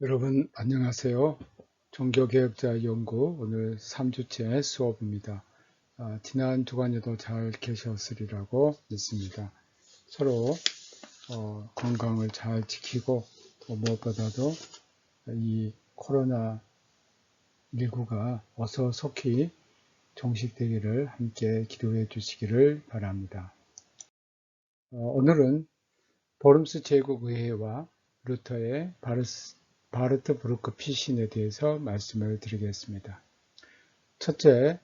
여러분 안녕하세요. 종교개혁자 연구 오늘 3주째 수업입니다. 지난 주간에도 잘 계셨으리라고 믿습니다. 서로 건강을 잘 지키고 또 무엇보다도 이 코로나19가 어서 속히 종식되기를 함께 기도해 주시기를 바랍니다. 오늘은 보름스 제국의회와 루터의 바르트브루크 피신에 대해서 말씀을 드리겠습니다. 첫째,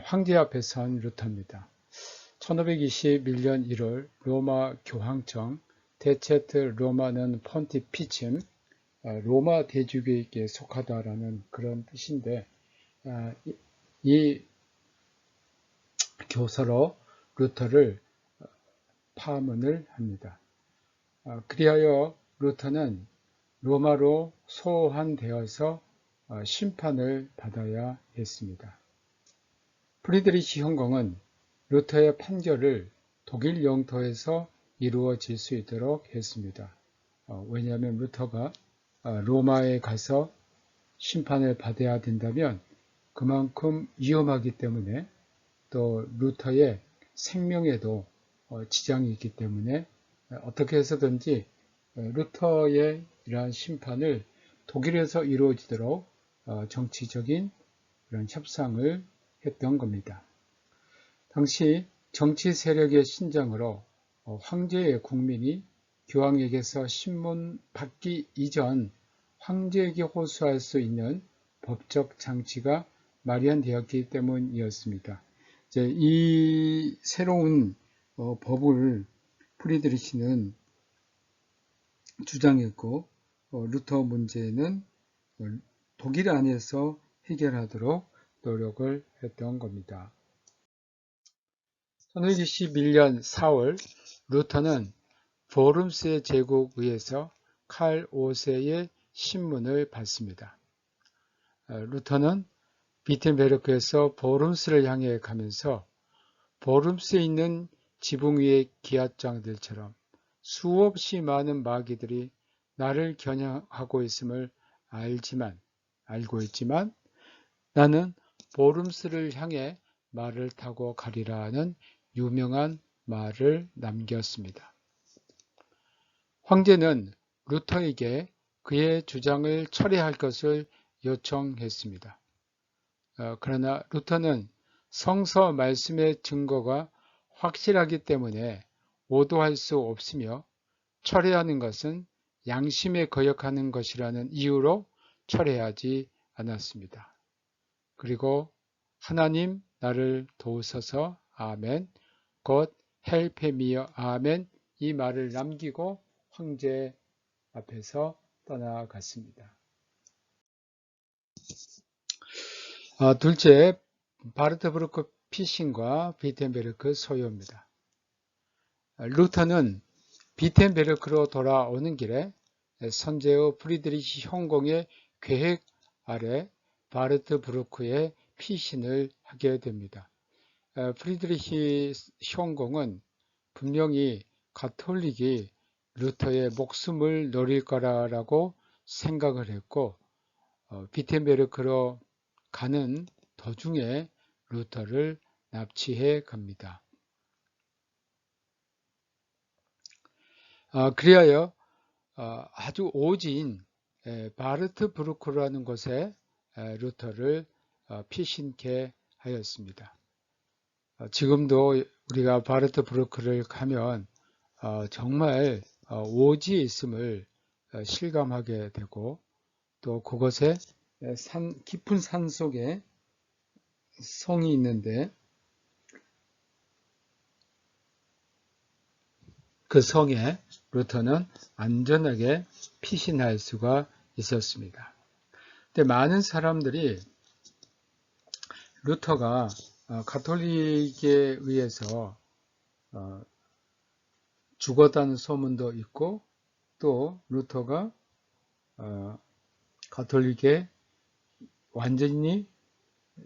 황제 앞에 선 루터입니다. 1521년 1월 로마 교황청 데체트 로마는 폰티피침, 로마 대주교에게 속하다라는 그런 뜻인데, 이 교서로 루터를 파문을 합니다. 그리하여 루터는 로마로 소환되어서 심판을 받아야 했습니다. 프리드리히 형공은 루터의 판결을 독일 영토에서 이루어질 수 있도록 했습니다. 왜냐하면 루터가 로마에 가서 심판을 받아야 된다면 그만큼 위험하기 때문에 또 루터의 생명에도 지장이 있기 때문에 어떻게 해서든지 루터의 이러한 심판을 독일에서 이루어지도록 정치적인 그런 협상을 했던 겁니다. 당시 정치 세력의 신장으로 황제의 국민이 교황에게서 신문 받기 이전 황제에게 호소할 수 있는 법적 장치가 마련되었기 때문이었습니다. 이 새로운 법을 프리드리히는 주장했고 루터 문제는 독일 안에서 해결하도록 노력을 했던 겁니다. 1521년 4월 루터는 보름스의 제국의에서 칼 5세의 신문을 받습니다. 루터는 비텐베르크에서 보름스를 향해 가면서 보름스에 있는 지붕 위의 기앗장들처럼 수없이 많은 마귀들이 나를 겨냥하고 있음을 알고 있지만 나는 보름스를 향해 말을 타고 가리라는 유명한 말을 남겼습니다. 황제는 루터에게 그의 주장을 철회할 것을 요청했습니다. 그러나 루터는 성서 말씀의 증거가 확실하기 때문에 오도할 수 없으며 철회하는 것은 양심에 거역하는 것이라는 이유로 철회하지 않았습니다. 그리고 하나님 나를 도우소서 아멘, 곧 헬페미어 아멘 이 말을 남기고 황제 앞에서 떠나갔습니다. 둘째, 바르트브루크 피신과 비텐베르크 소요입니다. 루터는 비텐베르크로 돌아오는 길에 선제의 프리드리히 형공의 계획 아래 바르트브루크의 피신을 하게 됩니다. 프리드리히 형공은 분명히 가톨릭이 루터의 목숨을 노릴 거라고 생각을 했고 비텐베르크로 가는 도중에 루터를 납치해 갑니다. 그리하여 아주 오지인 바르트브루크라는 곳에 루터를 피신케 하였습니다. 지금도 우리가 바르트브루크를 가면 정말 오지에 있음을 실감하게 되고 또 그곳에 깊은 산 속에 성이 있는데 그 성에 루터는 안전하게 피신할 수가 있었습니다. 근데 많은 사람들이 루터가 가톨릭에 의해서 죽었다는 소문도 있고 또 루터가 가톨릭에 완전히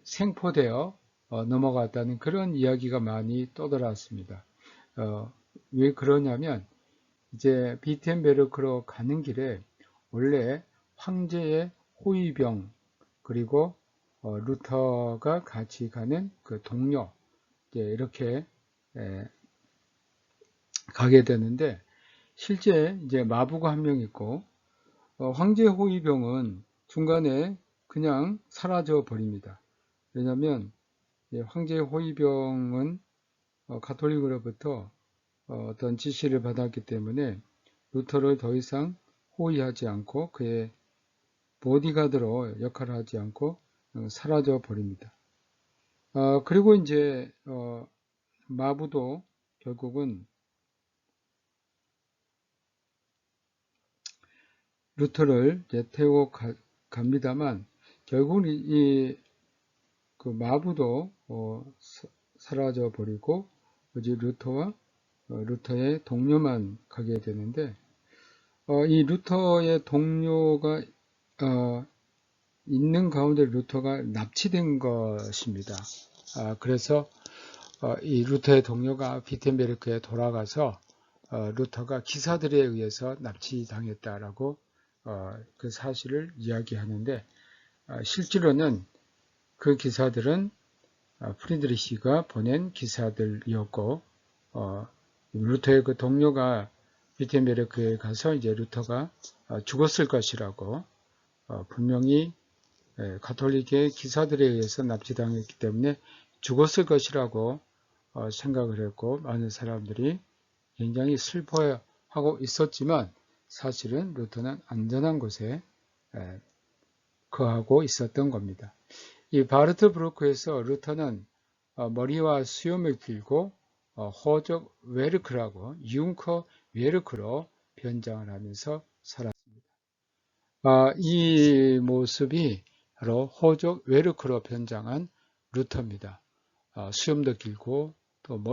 생포되어 넘어갔다는 그런 이야기가 많이 떠돌았습니다. 왜 그러냐면 이제 비텐베르크로 가는 길에 원래 황제의 호위병, 그리고 루터가 같이 가는 그 동료, 이렇게 가게 되는데, 실제 이제 마부가 한 명 있고, 황제 호위병은 중간에 그냥 사라져 버립니다. 왜냐하면 황제 호위병은 가톨릭으로부터 어떤 지시를 받았기 때문에 루터를 더 이상 호위하지 않고 그의 보디가드로 역할을 하지 않고 사라져 버립니다. 그리고 이제 마부도 결국은 루터를 이제 태우고 갑니다만, 결국은 그 마부도 사라져 버리고 이제 루터와 루터의 동료만 가게 되는데, 이 루터의 동료가 있는 가운데 루터가 납치된 것입니다. 그래서 이 루터의 동료가 비텐베르크에 돌아가서 루터가 기사들에 의해서 납치당했다라고 그 사실을 이야기하는데, 실제로는 그 기사들은 프리드리히가 보낸 기사들이었고, 루터의 그 동료가 비텐베르크에 가서 이제 루터가 죽었을 것이라고 분명히 가톨릭의 기사들에 의해서 납치당했기 때문에 죽었을 것이라고 생각을 했고, 많은 사람들이 굉장히 슬퍼하고 있었지만, 사실은 루터는 안전한 곳에 거하고 있었던 겁니다. 이 바르트 브루크에서 루터는 머리와 수염을 길고 호적 웨르크라고 융커 웨르크로 변장을 하면서 살았습니다. 이 모습이 바로 호적 웨르크로 변장한 루터입니다. 수염도 길고 또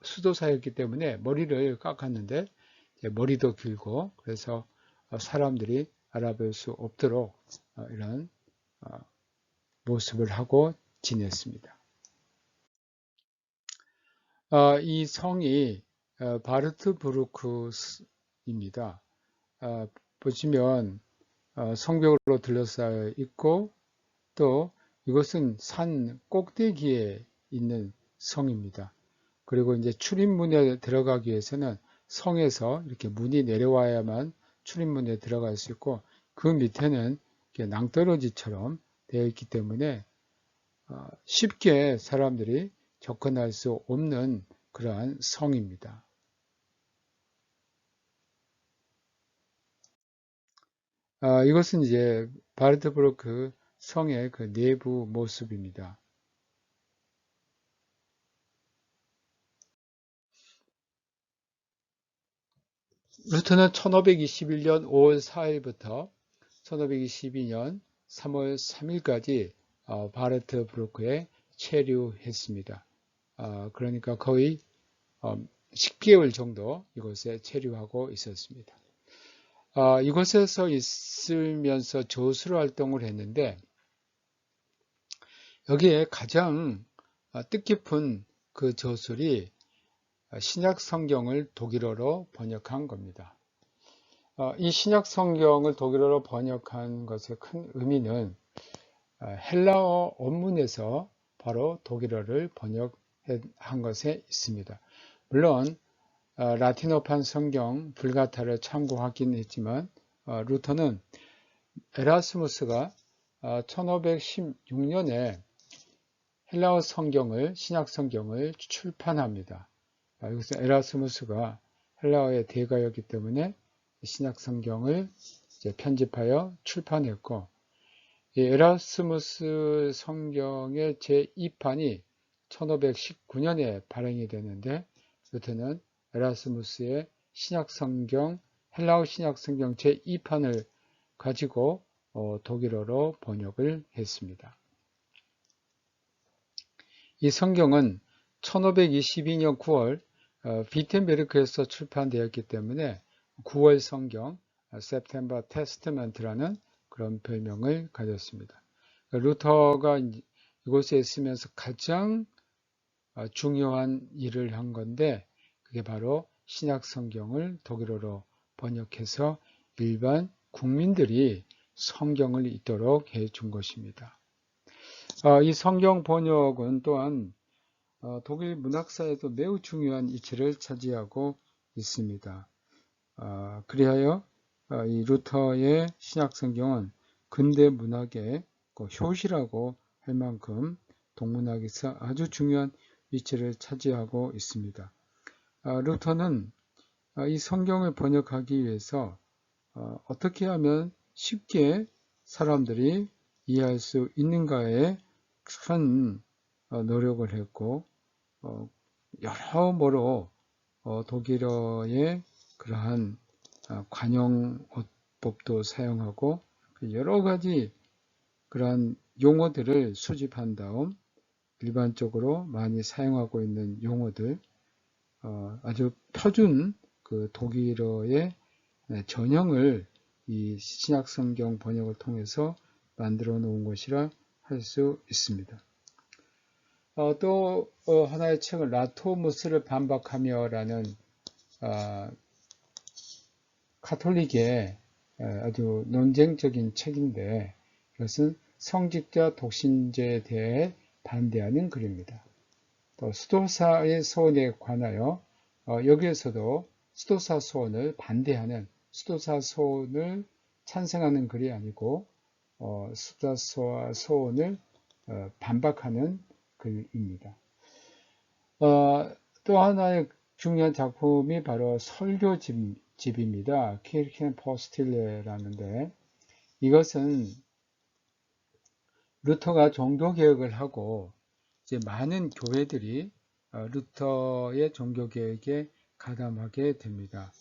수도사였기 때문에 머리를 깎았는데 머리도 길고, 그래서 사람들이 알아볼 수 없도록 이런 모습을 하고 지냈습니다. 이 성이 바르트브루크입니다. 보시면 성벽으로 둘러싸여 있고, 또 이것은 산 꼭대기에 있는 성입니다. 그리고 이제 출입문에 들어가기 위해서는 성에서 이렇게 문이 내려와야만 출입문에 들어갈 수 있고, 그 밑에는 낭떠러지처럼 되어 있기 때문에 쉽게 사람들이 접근할 수 없는 그러한 성입니다. 이것은 이제 바르트브루크 성의 그 내부 모습입니다. 루터는 1521년 5월 4일부터 1522년 3월 3일까지 바르트브루크에 체류했습니다. 그러니까 거의 10개월 정도 이곳에 체류하고 있었습니다. 이곳에서 있으면서 저술 활동을 했는데, 여기에 가장 뜻깊은 그 저술이 신약 성경을 독일어로 번역한 겁니다. 이 신약 성경을 독일어로 번역한 것의 큰 의미는 헬라어 원문에서 바로 독일어를 번역한 것에 있습니다. 물론 라틴어판 성경 불가타를 참고하긴 했지만, 루터는 에라스무스가 1516년에 헬라어 성경을, 신약 성경을 출판합니다. 이것은 에라스무스가 헬라어의 대가였기 때문에 신약 성경을 편집하여 출판했고, 이 에라스무스 성경의 제2판이 1519년에 발행이 되는데, 루터는 에라스무스의 신약성경, 헬라어 신약성경 제2판을 가지고 독일어로 번역을 했습니다. 이 성경은 1522년 9월 비텐베르크에서 출판되었기 때문에 9월 성경, September Testament라는 그런 별명을 가졌습니다. 루터가 이곳에 있으면서 가장 중요한 일을 한 건데, 그게 바로 신약 성경을 독일어로 번역해서 일반 국민들이 성경을 읽도록 해 준 것입니다. 이 성경 번역은 또한 독일 문학사에도 매우 중요한 위치를 차지하고 있습니다. 그리하여 이 루터의 신약성경은 근대 문학의 효시라고 할 만큼 동문학에서 아주 중요한 위치를 차지하고 있습니다. 루터는 이 성경을 번역하기 위해서 어떻게 하면 쉽게 사람들이 이해할 수 있는가에 큰 노력을 했고 여러모로 독일어의 그러한 관용어법도 사용하고 여러 가지 그러한 용어들을 수집한 다음 일반적으로 많이 사용하고 있는 용어들, 아주 표준 그 독일어의 전형을 이 신약성경 번역을 통해서 만들어 놓은 것이라 할 수 있습니다. 또 하나의 책은 라토무스를 반박하며 라는 카톨릭의 아주 논쟁적인 책인데 이것은 성직자 독신제에 대해 반대하는 글입니다. 또 수도사의 소원에 관하여 여기에서도 수도사 소원을 반대하는 수도사 소원을 찬성하는 글이 아니고 수도사 소원을 반박하는 글입니다. 또 하나의 중요한 작품이 바로 설교집입니다. 키르켄 포스틸레라는데 이것은 루터가 종교개혁을 하고 이제 많은 교회들이 루터의 종교개혁에 가담하게 됩니다.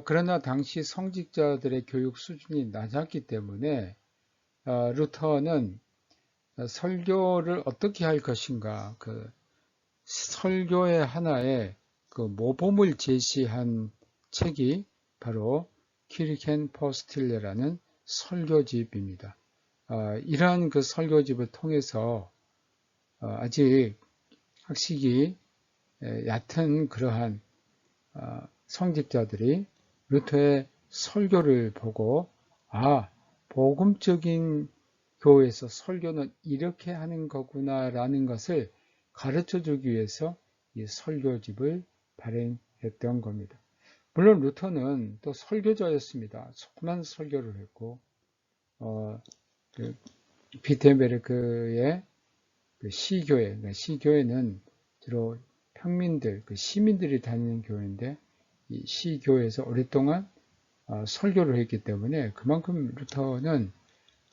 그러나 당시 성직자들의 교육 수준이 낮았기 때문에 루터는 설교를 어떻게 할 것인가, 그 설교의 하나의 그 모범을 제시한 책이 바로 키르켄 포스틸레라는 설교집입니다. 이러한 그 설교집을 통해서 아직 학식이 얕은 그러한 성직자들이 루터의 설교를 보고 복음적인 교회에서 설교는 이렇게 하는 거구나 라는 것을 가르쳐 주기 위해서 이 설교집을 발행했던 겁니다. 물론 루터는 또 설교자였습니다. 수많은 설교를 했고 비텐베르크의 그 시교회, 시교회는 주로 평민들, 시민들이 다니는 교회인데 이 시교회에서 오랫동안 설교를 했기 때문에 그만큼 루터는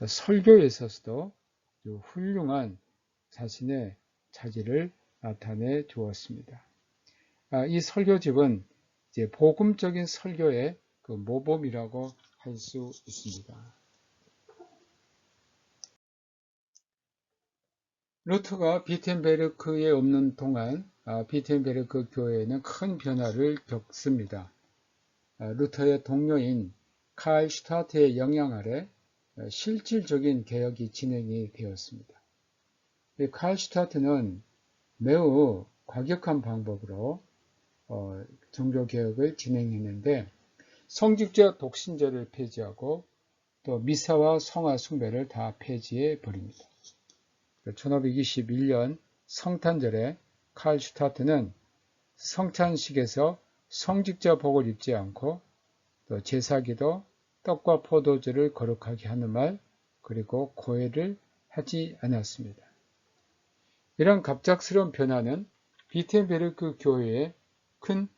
설교에 있어서도 훌륭한 자신의 자질을 나타내 주었습니다. 이 설교집은 이제 복음적인 설교의 그 모범이라고 할 수 있습니다. 루터가 비텐베르크에 없는 동안 비텐베르크 교회는 큰 변화를 겪습니다. 루터의 동료인 칼 슈타트의 영향 아래 실질적인 개혁이 진행이 되었습니다. 칼 슈타트는 매우 과격한 방법으로 종교개혁을 진행했는데 성직자 독신제를 폐지하고 또 미사와 성화 숭배를 다 폐지해 버립니다. 1521년 성탄절에 칼 슈타트는 성찬식에서 성직자 복을 입지 않고 또 제사기도 떡과 포도주를 거룩하게 하는 말 그리고 고해를 하지 않았습니다. 이런 갑작스러운 변화는 비텐베르크 교회에 큰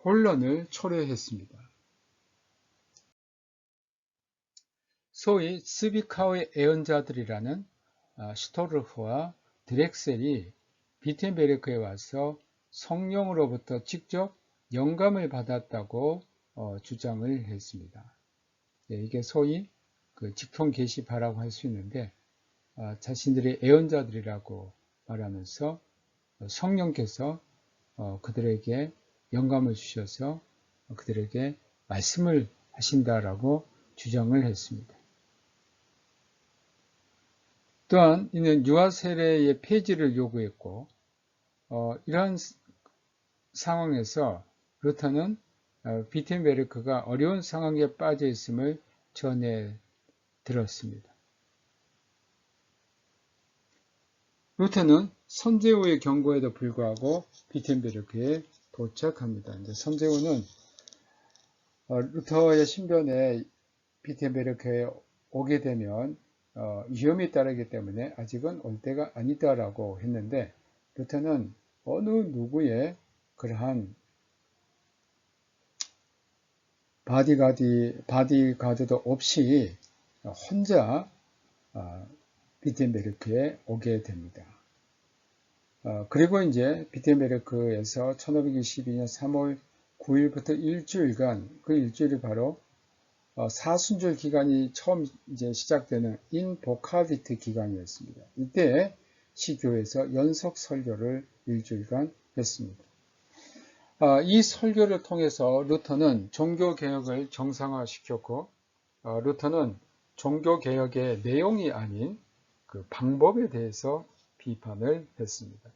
혼란을 초래했습니다. 소위 스비카우의 애언자들이라는 슈토르프와 드렉셀이 비텐베르크에 와서 성령으로부터 직접 영감을 받았다고 주장을 했습니다. 이게 소위 그 직통 계시파라고 할 수 있는데 자신들의 애언자들이라고 말하면서 성령께서 그들에게 영감을 주셔서 그들에게 말씀을 하신다라고 주장을 했습니다. 또한 이는 유아 세례의 폐지를 요구했고 이러한 상황에서 루터는 비텐베르크가 어려운 상황에 빠져 있음을 전해 들었습니다. 루터는 선제후의 경고에도 불구하고 비텐베르크에 도착합니다. 이제 선제후는 루터의 신변에 비텐베르크에 오게 되면 위험이 따르기 때문에 아직은 올 때가 아니다라고 했는데, 루터는 어느 누구의 그러한 바디가드도 없이 혼자 비텐베르크에 오게 됩니다. 그리고 이제 비텐베르크에서 1522년 3월 9일부터 일주일간, 그 일주일이 바로 사순절 기간이 처음 이제 시작되는 인보카디트 기간이었습니다. 이때 시교에서 연속 설교를 일주일간 했습니다. 이 설교를 통해서 루터는 종교개혁을 정상화시켰고, 루터는 종교개혁의 내용이 아닌 그 방법에 대해서 비판을 했습니다.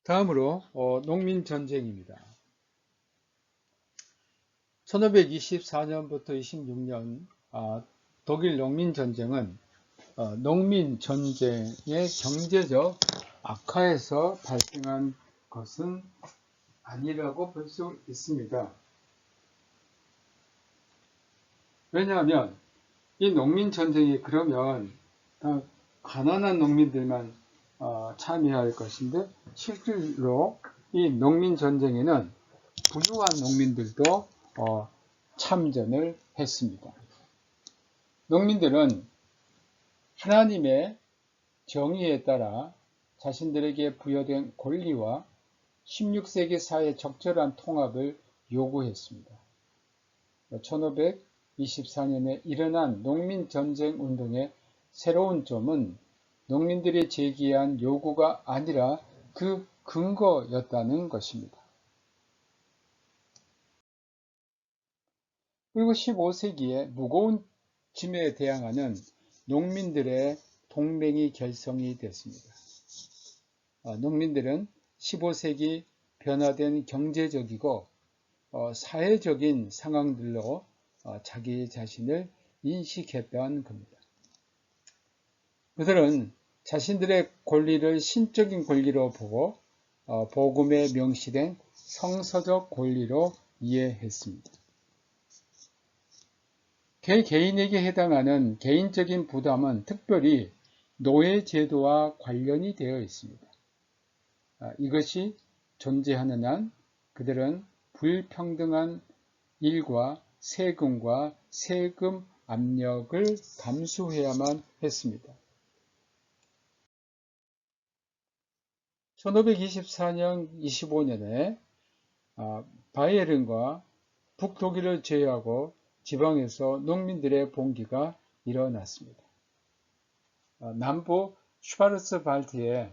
다음으로 농민전쟁입니다. 1524년부터 26년 독일 농민전쟁은 농민전쟁의 경제적 악화에서 발생한 것은 아니라고 볼 수 있습니다. 왜냐하면 이 농민전쟁이 그러면 가난한 농민들만 참여할 것인데, 실제로 이 농민전쟁에는 부유한 농민들도 참전을 했습니다. 농민들은 하나님의 정의에 따라 자신들에게 부여된 권리와 16세기 사회의 적절한 통합을 요구했습니다. 1524년에 일어난 농민전쟁 운동의 새로운 점은 농민들이 제기한 요구가 아니라 그 근거였다는 것입니다. 그리고 15세기에 무거운 짐에 대항하는 농민들의 동맹이 결성이 됐습니다. 농민들은 15세기 변화된 경제적이고 사회적인 상황들로 자기 자신을 인식했다는 겁니다. 그들은 자신들의 권리를 신적인 권리로 보고 복음에 명시된 성서적 권리로 이해했습니다. 개개인에게 해당하는 개인적인 부담은 특별히 노예제도와 관련이 되어 있습니다. 이것이 존재하는 한 그들은 불평등한 일과 세금과 세금 압력을 감수해야만 했습니다. 1524년 25년에 바이에른과 북독일을 제외하고 지방에서 농민들의 봉기가 일어났습니다. 남부 슈바르츠발트의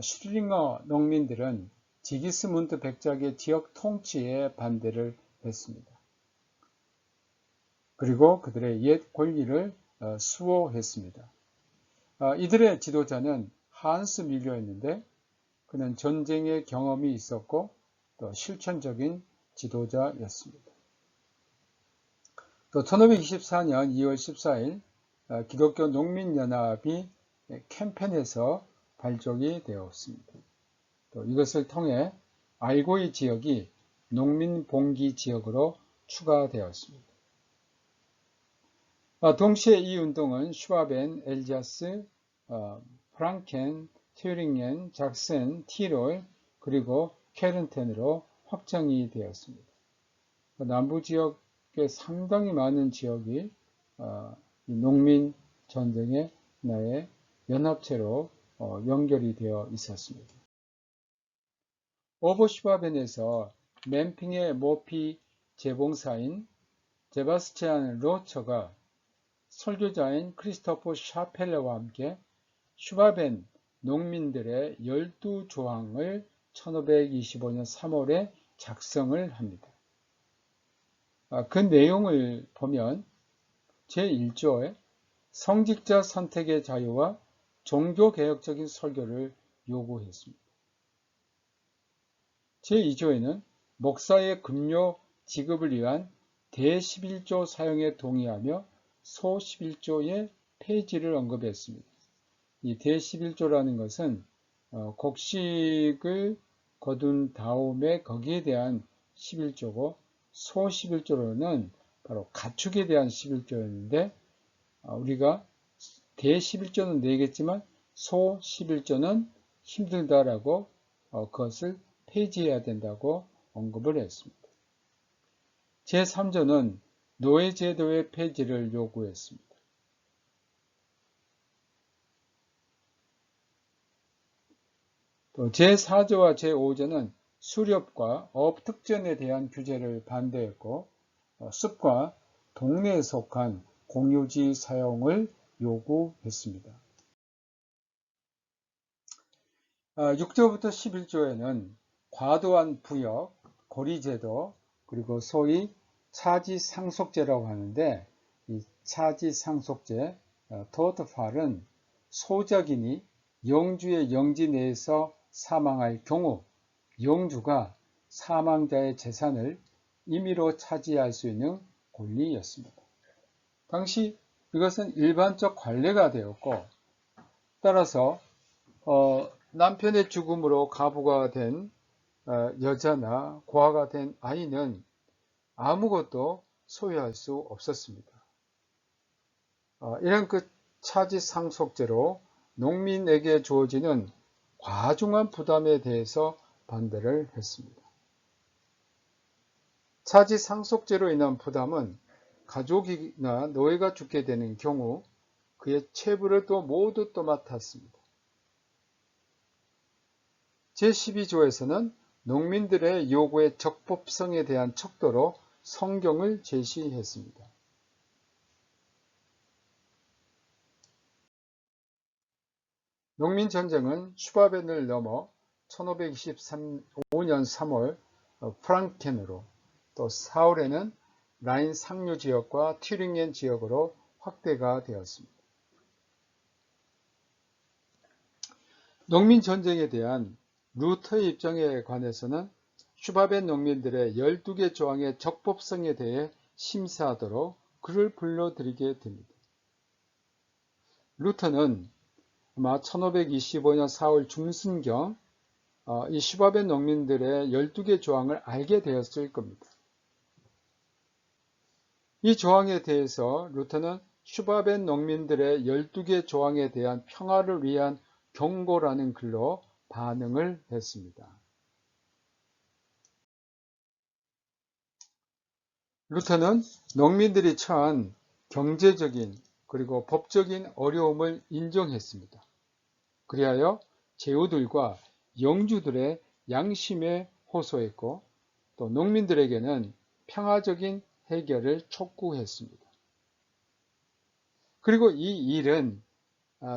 슈트링어 농민들은 지기스문트 백작의 지역 통치에 반대를 했습니다. 그리고 그들의 옛 권리를 수호했습니다. 이들의 지도자는 한스 밀려였는데, 그는 전쟁의 경험이 있었고 또 실천적인 지도자였습니다. 또 1524년 2월 14일 기독교 농민연합이 캠펜에서 발족이 되었습니다. 또 이것을 통해 알고이 지역이 농민봉기 지역으로 추가되었습니다. 동시에 이 운동은 슈바벤, 엘자스, 프랑켄, 튜링겐, 작센, 티롤, 그리고 케른텐으로 확장이 되었습니다. 남부 지역의 상당히 많은 지역이 농민 전쟁의 하나의 연합체로 연결이 되어 있었습니다. 오버슈바벤에서 맨핑의 모피 재봉사인 제바스티안 로처가 설교자인 크리스토퍼 샤펠레와 함께 슈바벤 농민들의 12조항을 1525년 3월에 작성을 합니다. 그 내용을 보면 제1조에 성직자 선택의 자유와 종교개혁적인 설교를 요구했습니다. 제2조에는 목사의 급료 지급을 위한 대11조 사용에 동의하며 소11조의 폐지를 언급했습니다. 이 대11조라는 것은 곡식을 거둔 다음에 거기에 대한 11조고 소11조로는 바로 가축에 대한 11조였는데 우리가 대11조는 내겠지만 소11조는 힘들다라고 그것을 폐지해야 된다고 언급을 했습니다. 제3조는 노예제도의 폐지를 요구했습니다. 또 제4조와 제5조는 수렵과 어업특전에 대한 규제를 반대했고 숲과 동네에 속한 공유지 사용을 요구했습니다. 6조부터 11조에는 과도한 부역, 고리제도, 그리고 소위 차지상속제라고 하는데 이 차지상속제, 토트팔은 소작인이 영주의 영지 내에서 사망할 경우 영주가 사망자의 재산을 임의로 차지할 수 있는 권리였습니다. 당시 이것은 일반적 관례가 되었고 따라서 남편의 죽음으로 가부가 된 여자나 고아가 된 아이는 아무것도 소유할 수 없었습니다. 이런 그 차지상속제로 농민에게 주어지는 과중한 부담에 대해서 반대를 했습니다. 차지상속제로 인한 부담은 가족이나 노예가 죽게 되는 경우 그의 체부를 모두 맡았습니다. 제12조에서는 농민들의 요구의 적법성에 대한 척도로 성경을 제시했습니다. 농민전쟁은 슈바벤을 넘어 1525년 3월 프랑켄으로 또 4월에는 라인 상류 지역과 튜링겐 지역으로 확대가 되었습니다. 농민전쟁에 대한 루터의 입장에 관해서는 슈바벤 농민들의 12개 조항의 적법성에 대해 심사하도록 그를 불러들이게 됩니다. 루터는 아마 1525년 4월 중순경 이 슈바벤 농민들의 12개 조항을 알게 되었을 겁니다. 이 조항에 대해서 루터는 슈바벤 농민들의 12개 조항에 대한 평화를 위한 경고라는 글로 반응을 했습니다. 루터는 농민들이 처한 경제적인 그리고 법적인 어려움을 인정했습니다. 그리하여 제후들과 영주들의 양심에 호소했고 또 농민들에게는 평화적인 해결을 촉구했습니다. 그리고 이 일은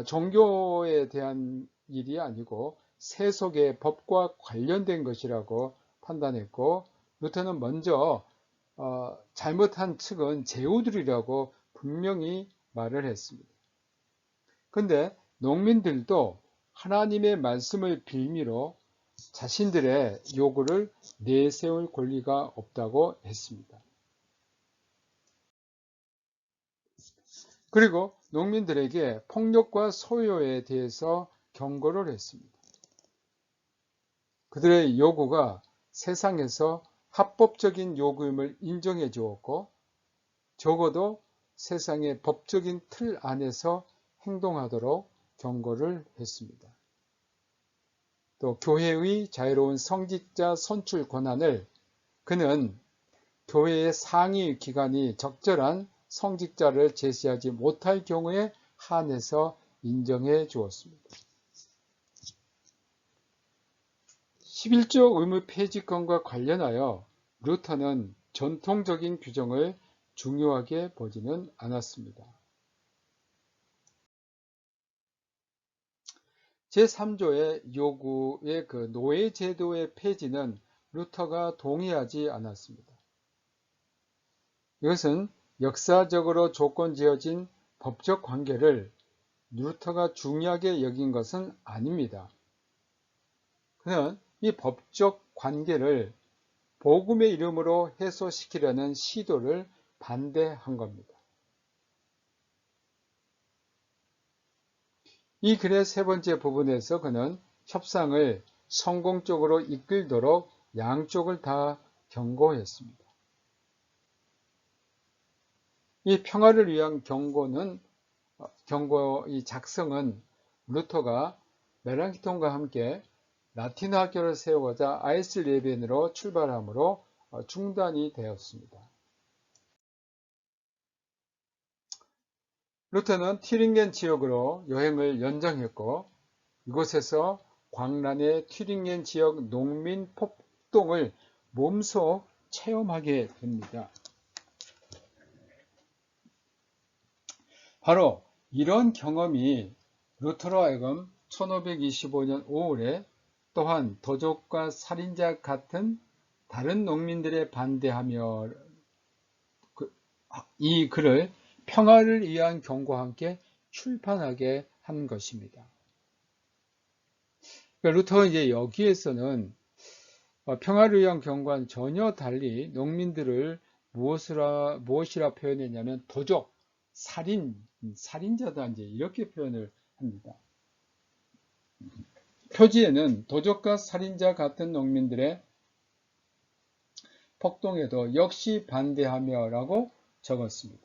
종교에 대한 일이 아니고 세속의 법과 관련된 것이라고 판단했고 루터는 먼저 잘못한 측은 제후들이라고 분명히 말을 했습니다. 그런데 농민들도 하나님의 말씀을 빌미로 자신들의 요구를 내세울 권리가 없다고 했습니다. 그리고 농민들에게 폭력과 소요에 대해서 경고를 했습니다. 그들의 요구가 세상에서 합법적인 요구임을 인정해 주었고 적어도 세상의 법적인 틀 안에서 행동하도록 경고를 했습니다. 또 교회의 자유로운 성직자 선출 권한을 그는 교회의 상위 기관이 적절한 성직자를 제시하지 못할 경우에 한해서 인정해 주었습니다. 11조 의무 폐지권과 관련하여 루터는 전통적인 규정을 중요하게 보지는 않았습니다. 제3조의 요구의 그 노예제도의 폐지는 루터가 동의하지 않았습니다. 이것은 역사적으로 조건지어진 법적 관계를 루터가 중요하게 여긴 것은 아닙니다. 그는 이 법적 관계를 복음의 이름으로 해소시키려는 시도를 반대한 겁니다. 이 글의 세 번째 부분에서 그는 협상을 성공적으로 이끌도록 양쪽을 다 경고했습니다. 이 평화를 위한 경고의 작성은 루터가 멜랑키톤과 함께 라틴 학교를 세우고자 아이슬레벤으로 출발함으로 중단이 되었습니다. 루터는 튜링겐 지역으로 여행을 연장했고 이곳에서 광란의 튜링겐 지역 농민 폭동을 몸소 체험하게 됩니다. 바로 이런 경험이 루터로 하여금 1525년 5월에 또한 도적과 살인자 같은 다른 농민들에 반대하며 이 글을 평화를 위한 경고와 함께 출판하게 한 것입니다. 루터가 이제 여기에서는 평화를 위한 경고와는 전혀 달리 농민들을 무엇이라 표현했냐면 도적, 살인자다 이제 이렇게 표현을 합니다. 표지에는 도적과 살인자 같은 농민들의 폭동에도 역시 반대하며 라고 적었습니다.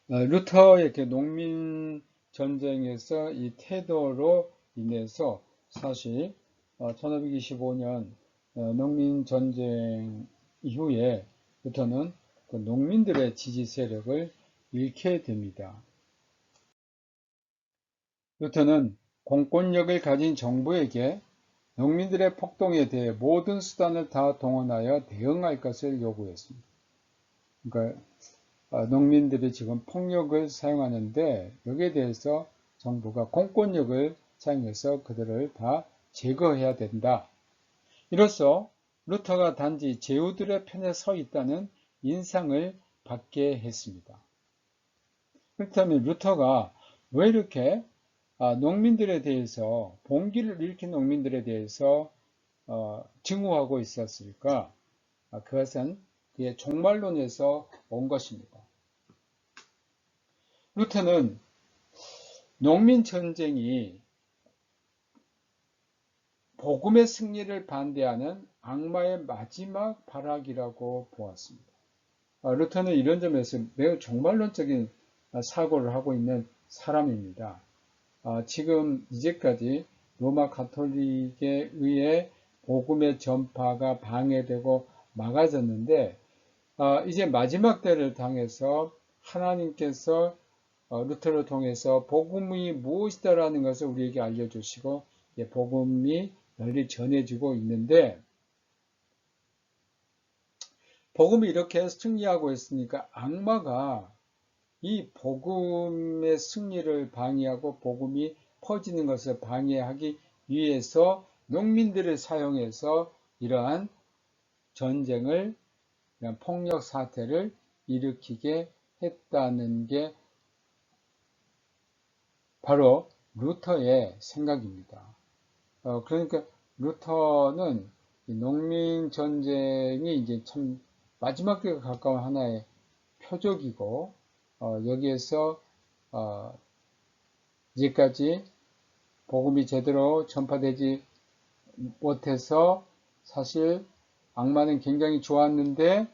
루터의 농민 전쟁에서 이 태도로 인해서 사실 1525년 농민 전쟁 이후에 루터는 그 농민들의 지지 세력을 잃게 됩니다. 루터는 공권력을 가진 정부에게 농민들의 폭동에 대해 모든 수단을 다 동원하여 대응할 것을 요구했습니다. 그러니까 농민들이 지금 폭력을 사용하는데 여기에 대해서 정부가 공권력을 사용해서 그들을 다 제거해야 된다. 이로써 루터가 단지 제후들의 편에 서 있다는 인상을 받게 했습니다. 그렇다면 루터가 왜 이렇게 농민들에 대해서 봉기를 일으킨 농민들에 대해서 증오하고 있었을까? 그것은 그의 종말론에서 온 것입니다. 루터는 농민 전쟁이 복음의 승리를 반대하는 악마의 마지막 발악이라고 보았습니다. 루터는 이런 점에서 매우 종말론적인 사고를 하고 있는 사람입니다. 지금 이제까지 로마 가톨릭에 의해 복음의 전파가 방해되고 막아졌는데 이제 마지막 때를 당해서 하나님께서 루터를 통해서 복음이 무엇이다라는 것을 우리에게 알려주시고 복음이 널리 전해지고 있는데 복음이 이렇게 승리하고 있으니까 악마가 이 복음의 승리를 방해하고 복음이 퍼지는 것을 방해하기 위해서 농민들을 사용해서 이러한 전쟁을, 이런 폭력 사태를 일으키게 했다는 게 바로 루터의 생각입니다. 그러니까 루터는 농민 전쟁이 이제 참 마지막 때가 가까운 하나의 표적이고 여기에서 이제까지 복음이 제대로 전파되지 못해서 사실 악마는 굉장히 좋았는데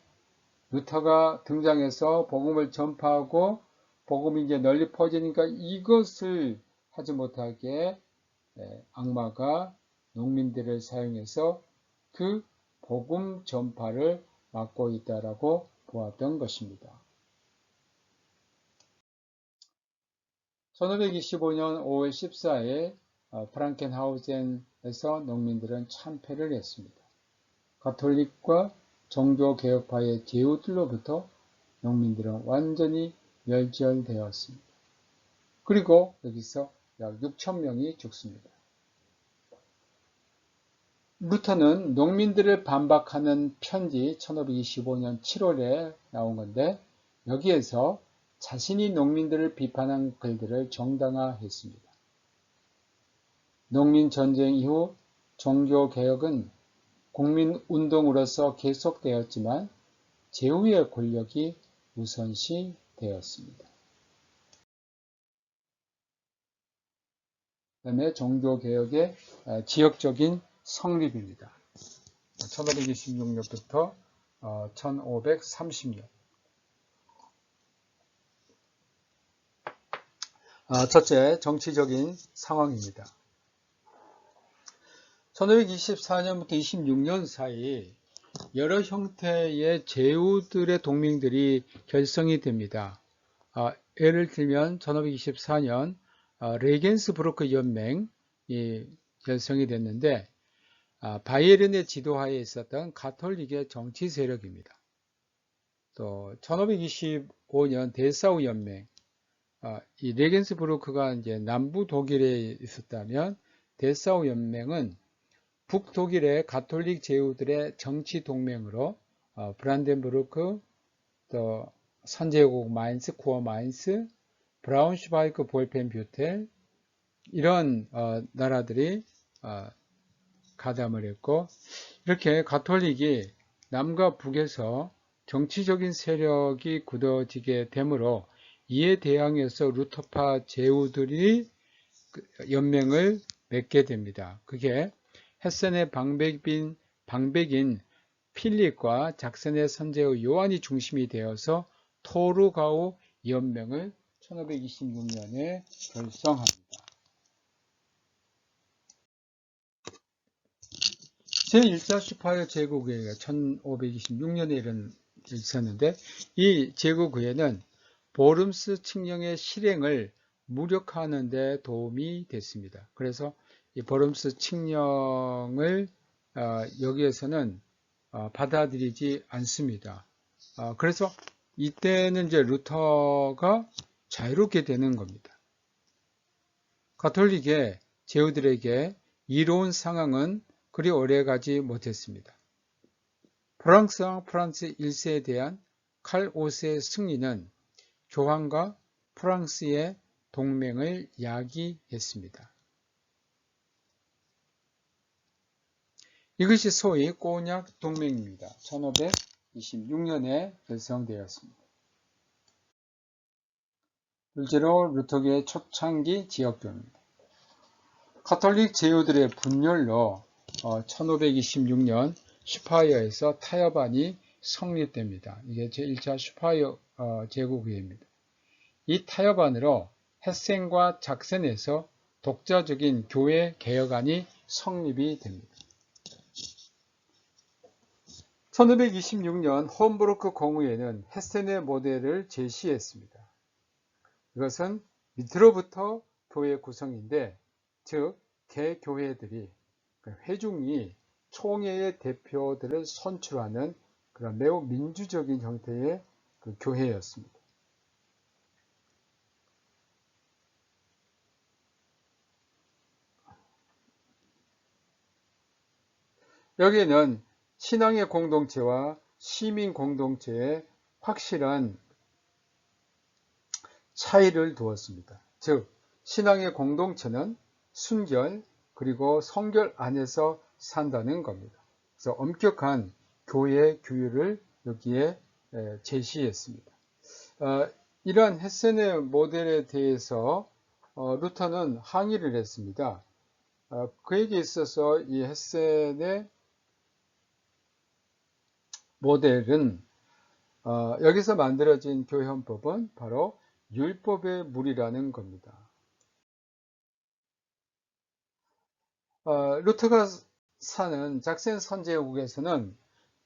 루터가 등장해서 복음을 전파하고 복음이 이제 널리 퍼지니까 이것을 하지 못하게 악마가 농민들을 사용해서 그 복음 전파를 막고 있다라고 보았던 것입니다. 1525년 5월 14일 프랑켄하우젠에서 농민들은 참패를 했습니다. 가톨릭과 종교개혁파의 제후들로부터 농민들은 완전히 멸절되었습니다. 그리고 여기서 약 6,000명이 죽습니다. 루터는 농민들을 반박하는 편지 1525년 7월에 나온 건데 여기에서 자신이 농민들을 비판한 글들을 정당화했습니다. 농민전쟁 이후 종교개혁은 국민운동으로서 계속되었지만 제후의 권력이 우선시되었습니다. 그 다음에 종교개혁의 지역적인 성립입니다. 1526년부터 1530년. 첫째, 정치적인 상황입니다. 1524년부터 26년 사이 여러 형태의 제후들의 동맹들이 결성이 됩니다. 예를 들면 1524년 레겐스부르크 연맹이 결성이 됐는데 바이에른의 지도하에 있었던 가톨릭의 정치 세력입니다. 또 1525년 데사우 연맹, 이 레겐스부르크가 이제 남부 독일에 있었다면 데사우 연맹은 북독일의 가톨릭 제후들의 정치 동맹으로 브란덴부르크, 또 선제국 마인츠, 쿠어 마인츠, 브라운슈바이크, 볼펜뷰텔 이런 나라들이 가담을 했고, 이렇게 가톨릭이 남과 북에서 정치적인 세력이 굳어지게 되므로 이에 대항해서 루터파 제후들이 연맹을 맺게 됩니다. 그게 헤센의 방백인 필립과 작센의 선제후 요한이 중심이 되어서 토르가우 연맹을 1526년에 결성합니다. 제1차 슈파이어 제국회의가 1526년에 있었는데 이 제국회의는 보름스 칙령의 실행을 무력화하는 데 도움이 됐습니다. 그래서 이 보름스 칙령을 여기에서는 받아들이지 않습니다. 그래서 이때는 이제 루터가 자유롭게 되는 겁니다. 가톨릭의 제후들에게 이로운 상황은 그리 오래가지 못했습니다. 프랑스와 프란츠 1세에 대한 칼 5세의 승리는 교황과 프랑스의 동맹을 야기했습니다. 이것이 소위 꼬냑 동맹입니다. 1526년에 결성되었습니다. 둘째로 루터교의 초창기 지역교입니다. 가톨릭 제후들의 분열로 1526년 슈파이어에서 타협안이 성립됩니다. 이게 제1차 슈파이어 제국회의입니다. 이 타협안으로 헤센과 작센에서 독자적인 교회 개혁안이 성립이 됩니다. 1526년 홈부르크 공의회는 헤센의 모델을 제시했습니다. 이것은 밑으로부터 교회 구성인데, 즉 개교회들이 회중이 총회의 대표들을 선출하는 그런 매우 민주적인 형태의 그 교회였습니다. 여기에는 신앙의 공동체와 시민 공동체의 확실한 차이를 두었습니다. 즉, 신앙의 공동체는 순결 그리고 성결 안에서 산다는 겁니다. 그래서 엄격한 교회 규율을 여기에 제시했습니다. 이러한 헤센의 모델에 대해서 루터는 항의를 했습니다. 그에게 있어서 이 헤센의 모델은 여기서 만들어진 교회헌법은 바로 율법의 물이라는 겁니다. 루터가 사는 작센 선제국에서는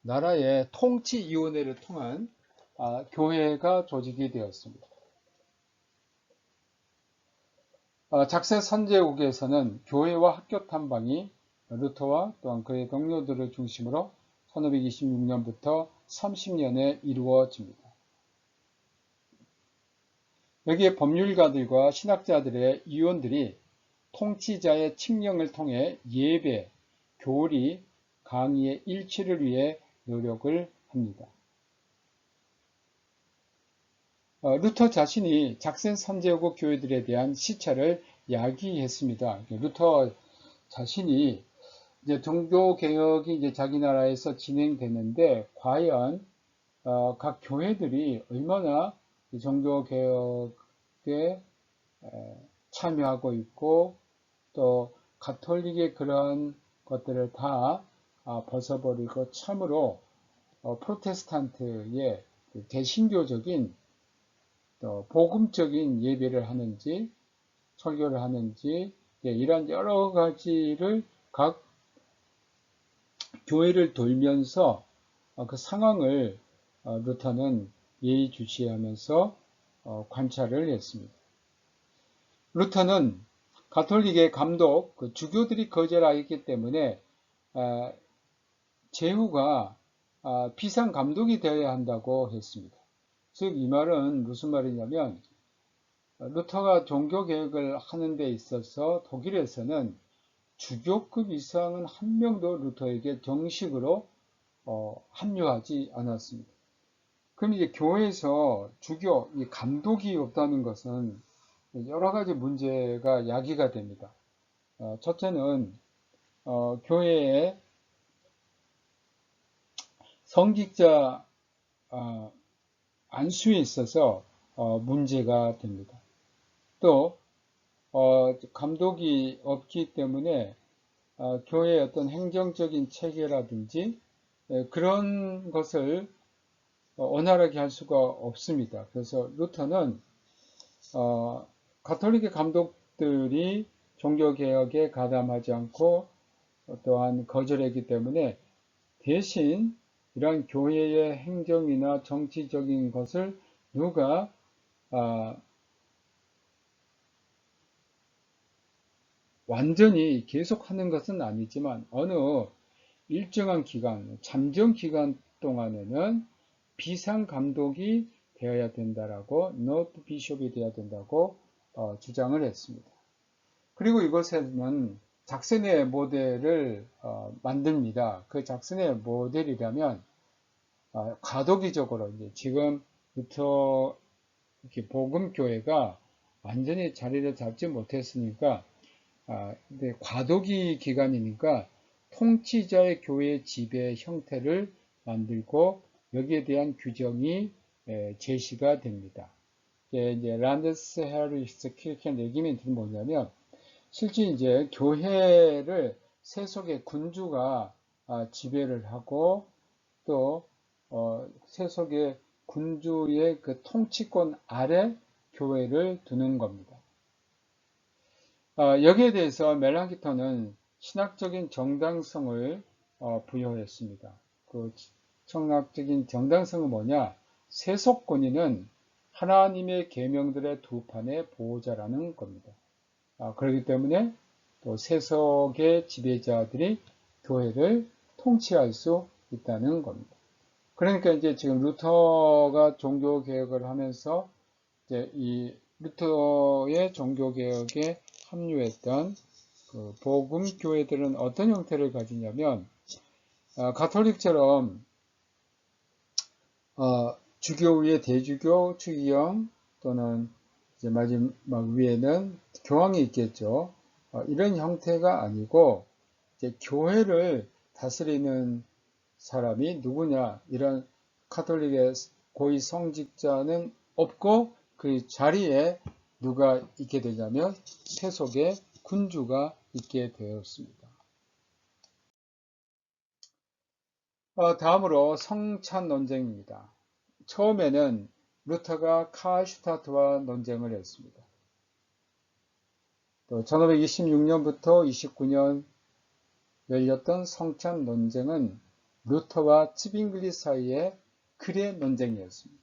나라의 통치위원회를 통한 교회가 조직이 되었습니다. 작센 선제국에서는 교회와 학교 탐방이 루터와 또한 그의 동료들을 중심으로 1526년부터 30년에 이루어집니다. 여기에 법률가들과 신학자들의 위원들이 통치자의 칙령을 통해 예배, 교리, 강의의 일치를 위해 노력을 합니다. 루터 자신이 작센 선제국 교회들에 대한 시차를 야기했습니다. 루터 자신이 이제 종교 개혁이 이제 자기 나라에서 진행되는데 과연 각 교회들이 얼마나 종교 개혁에 참여하고 있고 또 가톨릭의 그런 것들을 다 벗어버리고 참으로 프로테스탄트의 대신교적인 또 복음적인 예배를 하는지 설교를 하는지 이런 여러 가지를 각 교회를 돌면서 그 상황을 루터는 예의주시하면서 관찰을 했습니다. 루터는 가톨릭의 감독, 주교들이 거절하였기 때문에 제후가 비상감독이 되어야 한다고 했습니다. 즉 이 말은 무슨 말이냐면 루터가 종교개혁을 하는 데 있어서 독일에서는 주교급 이상은 한 명도 루터에게 정식으로 합류하지 않았습니다. 그럼 이제 교회에서 주교, 이 감독이 없다는 것은 여러 가지 문제가 야기가 됩니다. 첫째는 교회의 성직자 안수에 있어서 문제가 됩니다. 또 감독이 없기 때문에 교회의 어떤 행정적인 체계라든지 그런 것을 원활하게 할 수가 없습니다. 그래서 루터는 가톨릭의 감독들이 종교개혁에 가담하지 않고 또한 거절했기 때문에 대신 이러한 교회의 행정이나 정치적인 것을 누가 완전히 계속하는 것은 아니지만 어느 일정한 기간, 잠정 기간 동안에는 비상감독이 되어야 된다라고, 노트 비숍이 되어야 된다고 주장을 했습니다. 그리고 이것에는 작슨의 모델을 만듭니다. 그 작슨의 모델이라면 과도기적으로 이제 지금 루터 복음교회가 완전히 자리를 잡지 못했으니까 근데 과도기 기간이니까 통치자의 교회 지배 형태를 만들고 여기에 대한 규정이 제시가 됩니다. 이제 란데스 헤리스 키르켄 레기멘트는 뭐냐면 실제 이제 교회를 세속의 군주가 지배를 하고 또 세속의 군주의 그 통치권 아래 교회를 두는 겁니다. 여기에 대해서 멜랑기턴은 신학적인 정당성을 부여했습니다. 그 신학적인 정당성은 뭐냐? 세속 권위는 하나님의 계명들의 두 판의 보호자라는 겁니다. 그렇기 때문에 또 세속의 지배자들이 교회를 통치할 수 있다는 겁니다. 그러니까 이제 지금 루터가 종교 개혁을 하면서 이제 이 루터의 종교 개혁에 합류했던 그 복음 교회들은 어떤 형태를 가지냐면 가톨릭처럼 주교 위에 대주교, 추기경 또는 이제 마지막 위에는 교황이 있겠죠. 이런 형태가 아니고 이제 교회를 다스리는 사람이 누구냐, 이런 가톨릭의 고위 성직자는 없고 그 자리에 누가 있게 되냐면 세속의 군주가 있게 되었습니다. 다음으로 성찬 논쟁입니다. 처음에는 루터가 칼슈타트와 논쟁을 했습니다. 또 1526년부터 29년 열렸던 성찬 논쟁은 루터와 츠빙글리 사이의 글의 논쟁이었습니다.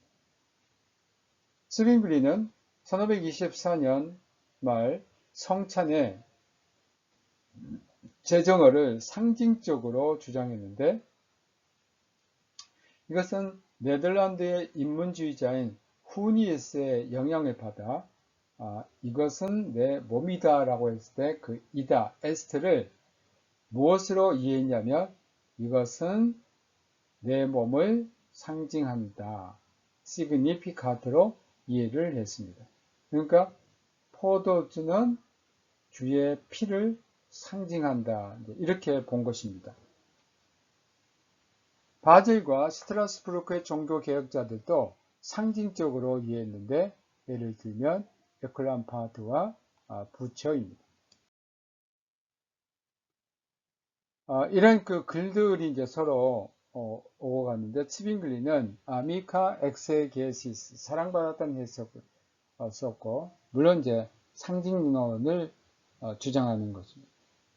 츠빙글리는 1524년 말 성찬의 제정어를 상징적으로 주장했는데 이것은 네덜란드의 인문주의자인 후니에스의 영향을 받아 이것은 내 몸이다 라고 했을 때 그 이다, 에스트를 무엇으로 이해했냐면 이것은 내 몸을 상징한다. 시그니피카트로 이해를 했습니다. 그러니까 포도주는 주의 피를 상징한다. 이렇게 본 것입니다. 바젤과 스트라스부르크의 종교개혁자들도 상징적으로 이해했는데, 예를 들면 에클람파드와 부처입니다. 이런 그 글들이 이제 서로 오고 갔는데, 츠빙글리는 아미카 엑세게시스, 사랑받았다는 해석을 썼고, 물론 이제 상징론을 주장하는 것입니다.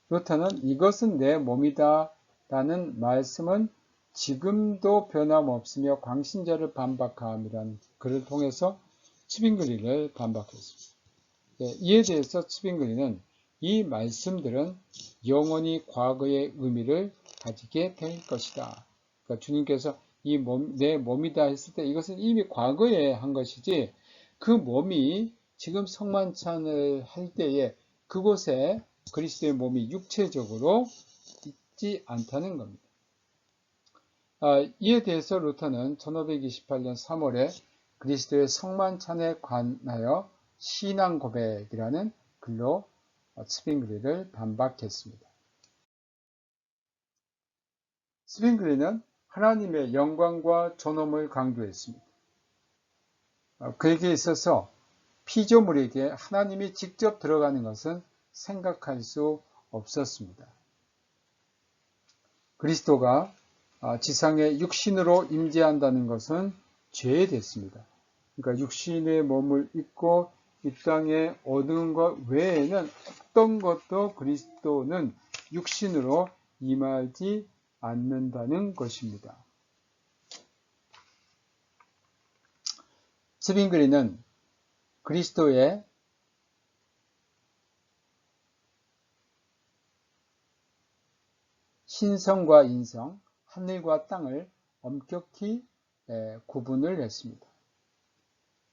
루터는 이것은 내 몸이다 라는 말씀은 지금도 변함없으며 광신자를 반박함이라는 글을 통해서 츠빙글리를 반박했습니다. 이에 대해서 츠빙글리는 이 말씀들은 영원히 과거의 의미를 가지게 될 것이다. 그러니까 주님께서 이 몸, 내 몸이다 했을 때 이것은 이미 과거에 한 것이지, 그 몸이 지금 성만찬을 할 때에 그곳에 그리스도의 몸이 육체적으로 있지 않다는 겁니다. 이에 대해서 루터는 1528년 3월에 그리스도의 성만찬에 관하여 신앙 고백이라는 글로 츠빙글리를 반박했습니다. 츠빙글리는 하나님의 영광과 존엄을 강조했습니다. 그에게 있어서 피조물에게 하나님이 직접 들어가는 것은 생각할 수 없었습니다. 그리스도가 지상에 육신으로 임재한다는 것은 죄됐습니다. 그러니까 육신의 몸을 입고 이 땅에 얻은 것 외에는 어떤 것도 그리스도는 육신으로 임하지 않는다는 것입니다. 츠빙글리는 그리스도의 신성과 인성, 하늘과 땅을 엄격히 구분을 했습니다.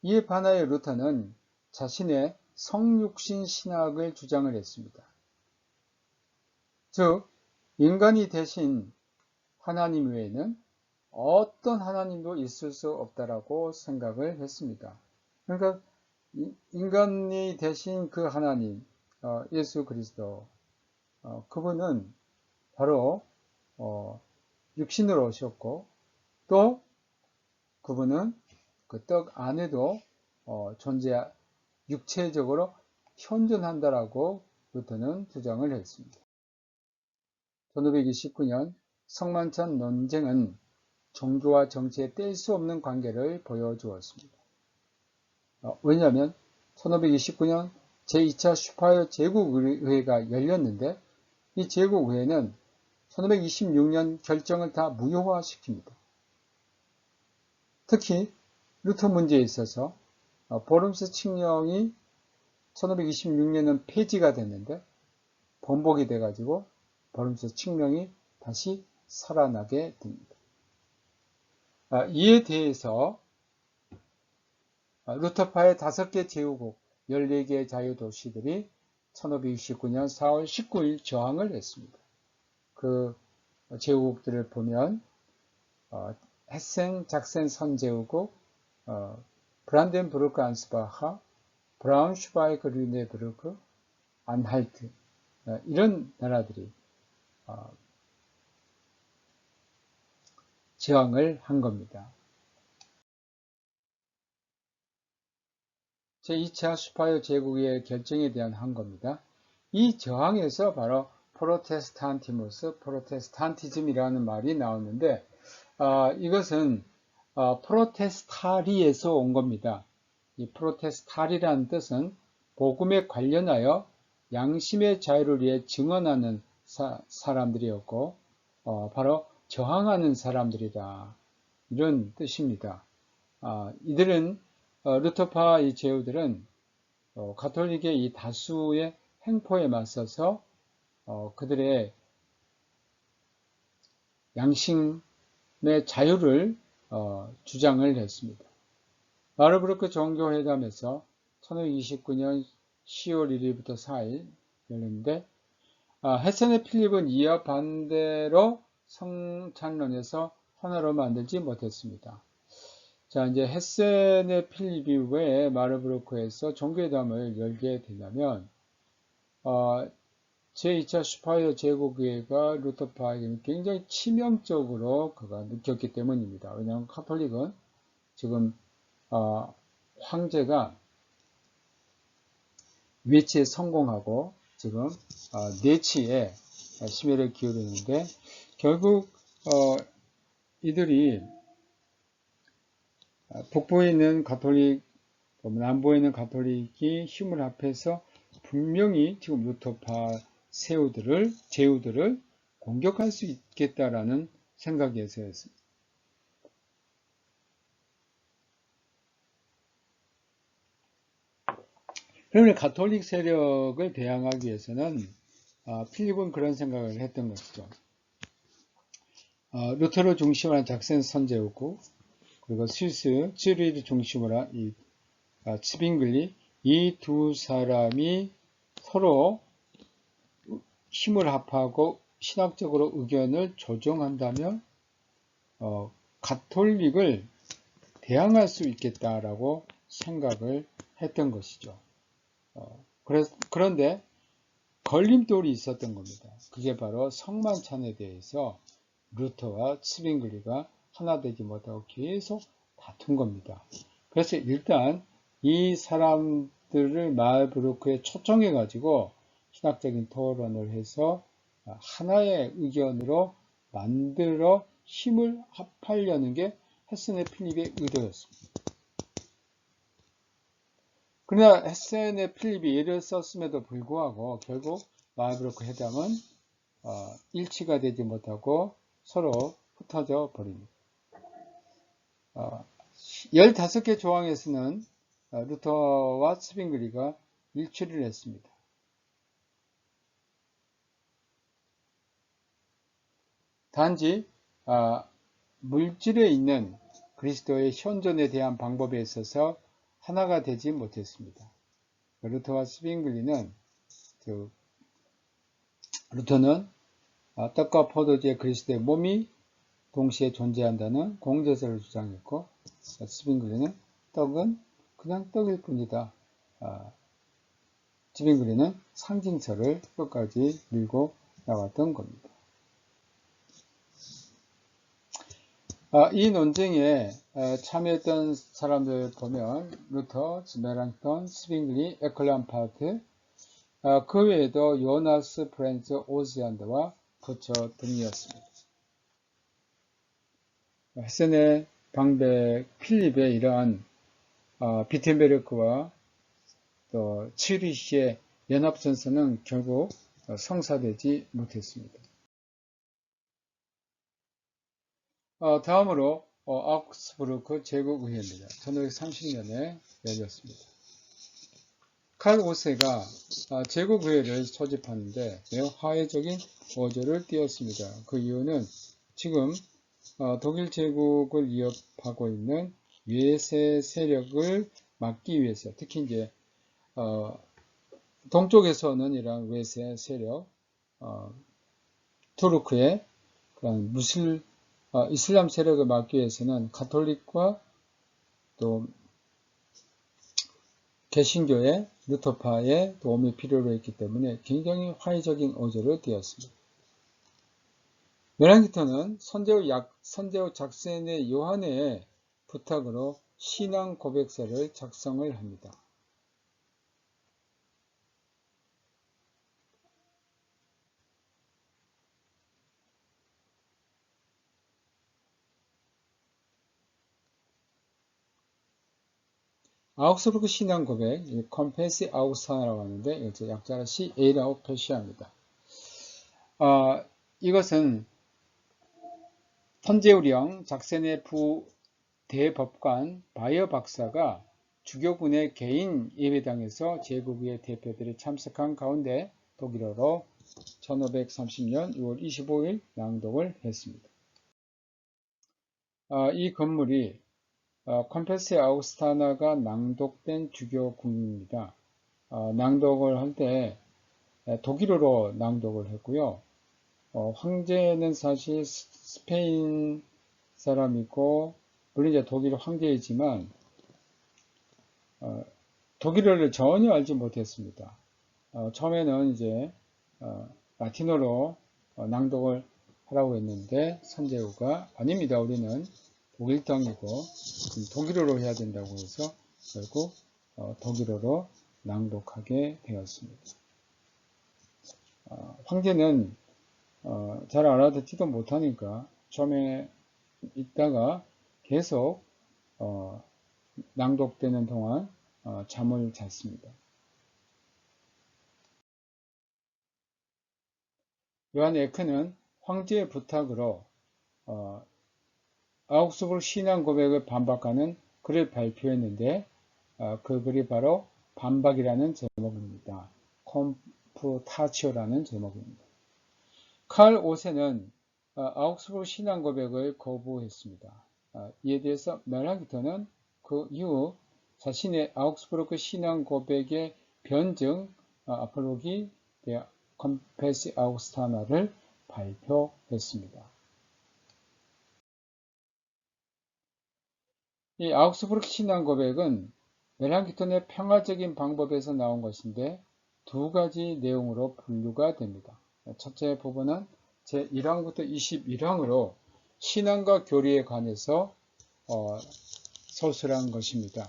이에 반하여 루터는 자신의 성육신 신학을 주장을 했습니다. 즉, 인간이 대신 하나님 외에는 어떤 하나님도 있을 수 없다라고 생각을 했습니다. 그러니까 인간이 대신 그 하나님, 예수 그리스도, 그분은 바로 육신으로 오셨고, 또 그분은 그 떡 안에도 육체적으로 현존한다라고 루터는 주장을 했습니다. 1529년 성만찬 논쟁은 종교와 정치에 뗄 수 없는 관계를 보여주었습니다. 왜냐하면 1529년 제2차 슈파이어 제국의회가 열렸는데, 이 제국의회는 1526년 결정을 다 무효화시킵니다. 특히 루터 문제에 있어서 보름스 칙령이 1526년은 폐지가 됐는데 번복이 돼가지고 보름스 칙령이 다시 살아나게 됩니다. 이에 대해서 루터파의 5개 제후국, 14개의 자유도시들이 1569년 4월 19일 저항을 했습니다. 그 제후국들을 보면 헤센 작센 선제후국, 브란덴부르크 안스바하, 브라운슈바이크 르네부르크, 안할트, 이런 나라들이 저항을 한 겁니다. 제2차 슈파이어 제국의 결정에 대한 한 겁니다. 이 저항에서 바로 프로테스탄티즘이라는 말이 나오는데, 이것은 프로테스타리에서 온 겁니다. 이 프로테스타리라는 뜻은 복음에 관련하여 양심의 자유를 위해 증언하는 사람들이었고, 바로 저항하는 사람들이다, 이런 뜻입니다. 이들은 루터파 이 제후들은 가톨릭의 이 다수의 횡포에 맞서서 그들의 양심의 자유를 주장을 했습니다. 마르부르크 종교회담에서 1529년 10월 1일부터 4일 열렸는데, 헤센의 필립은 이와 반대로 성찬론에서 하나로 만들지 못했습니다. 자, 이제 헤센의 필립이 왜 마르부르크에서 종교회담을 열게 되냐면, 제2차 슈파이어 제국회가 루터파에게는 굉장히 치명적으로 그가 느꼈기 때문입니다. 왜냐하면 카톨릭은 지금 황제가 외치에 성공하고 지금 내치에 심혈을 기울이는데 결국 이들이 북부에 있는 가톨릭, 남부에 있는 가톨릭이 힘을 합해서 분명히 지금 루터파 제후들을 공격할 수 있겠다라는 생각에서였습니다. 그러면 가톨릭 세력을 대항하기 위해서는 필립은 그런 생각을 했던 것이죠. 루터를 중심으로 한 작센 선제우고 그리고 스위스 쯔리히를 중심으로 한 이 츠빙글리 이 두 사람이 서로 힘을 합하고 신학적으로 의견을 조정한다면 가톨릭을 대항할 수 있겠다라고 생각을 했던 것이죠. 그런데 걸림돌이 있었던 겁니다. 그게 바로 성만찬에 대해서 루터와 츠빙글리가 하나 되지 못하고 계속 다툰 겁니다. 그래서 일단 이 사람들을 마을브루크에 초청해 가지고 신학적인 토론을 해서 하나의 의견으로 만들어 힘을 합하려는 게 헤센의 필립의 의도였습니다. 그러나 헤센의 필립이 예를 썼음에도 불구하고 결국 마을브루크 회담은 일치가 되지 못하고 서로 흩어져 버립니다. 15개 조항에서는 루터와 츠빙글리가 일치를 했습니다. 단지 물질에 있는 그리스도의 현존에 대한 방법에 있어서 하나가 되지 못했습니다. 루터와 츠빙글리는 루터는 떡과 포도주의 그리스도의 몸이 동시에 존재한다는 공제설을 주장했고 츠빙글리는 떡은 그냥 떡일 뿐이다. 츠빙글리는 상징설을 끝까지 밀고 나갔던 겁니다. 이 논쟁에 참여했던 사람들 보면 루터, 메랑턴, 츠빙글리, 에클람파트, 그 외에도 요나스, 프렌즈, 오즈얀드와 부처 등이었습니다. 헤센의 방백 필립의 이러한 비텐베르크와 또 츠리히의 연합전선은 결국 성사되지 못했습니다. 다음으로 아우크스부르크 제국의회입니다. 1530년에 열렸습니다. 칼 5세가 제국의회를 소집하는데 매우 화해적인 어조를 띄었습니다. 그 이유는 지금 독일 제국을 위협하고 있는 외세 세력을 막기 위해서, 특히 이제 동쪽에서는 이런 외세 세력, 투르크의 그런 이슬람 세력을 막기 위해서는 가톨릭과 또 개신교의 루터파의 도움이 필요로 했기 때문에 굉장히 화해적인 어조를 띄었습니다. 메랑기터는 선제후 작센의 요한의 부탁으로 신앙 고백서를 작성을 합니다. 아우크스부르크 신앙 고백, 컴페시 아우스타나라고 하는데 약자로 CA라고 표시합니다. 이것은 선제후령 작센의 부대법관 바이어 박사가 주교군의 개인 예배당에서 제국의 대표들이 참석한 가운데 독일어로 1530년 6월 25일 낭독을 했습니다. 이 건물이 컴페시 아우스타나가 낭독된 주교궁입니다. 낭독을 할 때 독일어로 낭독을 했고요. 황제는 사실 스페인 사람이고 물론 이제 독일 황제이지만 독일어를 전혀 알지 못했습니다. 처음에는 이제 라틴어로 낭독을 하라고 했는데 선제후가 아닙니다. 우리는 독일 땅이고 독일어로 해야 된다고 해서 결국 독일어로 낭독하게 되었습니다. 황제는 잘 알아듣지도 못하니까 처음에 있다가 계속 낭독되는 동안 잠을 잤습니다. 요한 에크는 황제의 부탁으로 아우크스부르크 신앙 고백을 반박하는 글을 발표했는데 그 글이 바로 반박이라는 제목입니다. 컴푸타치오라는 제목입니다. 칼 5세는 아우크스부르크 신앙 고백을 거부했습니다. 이에 대해서 멜랑기턴은 그 이후 자신의 아우크스부르크 신앙 고백의 변증 아폴로기 데 컴페시 아우구스타나를 발표했습니다. 이 아우크스부르크 신앙 고백은 멜랑기톤의 평화적인 방법에서 나온 것인데 두 가지 내용으로 분류가 됩니다. 첫째 부분은 제1항부터 21항으로 신앙과 교리에 관해서 서술한 것입니다.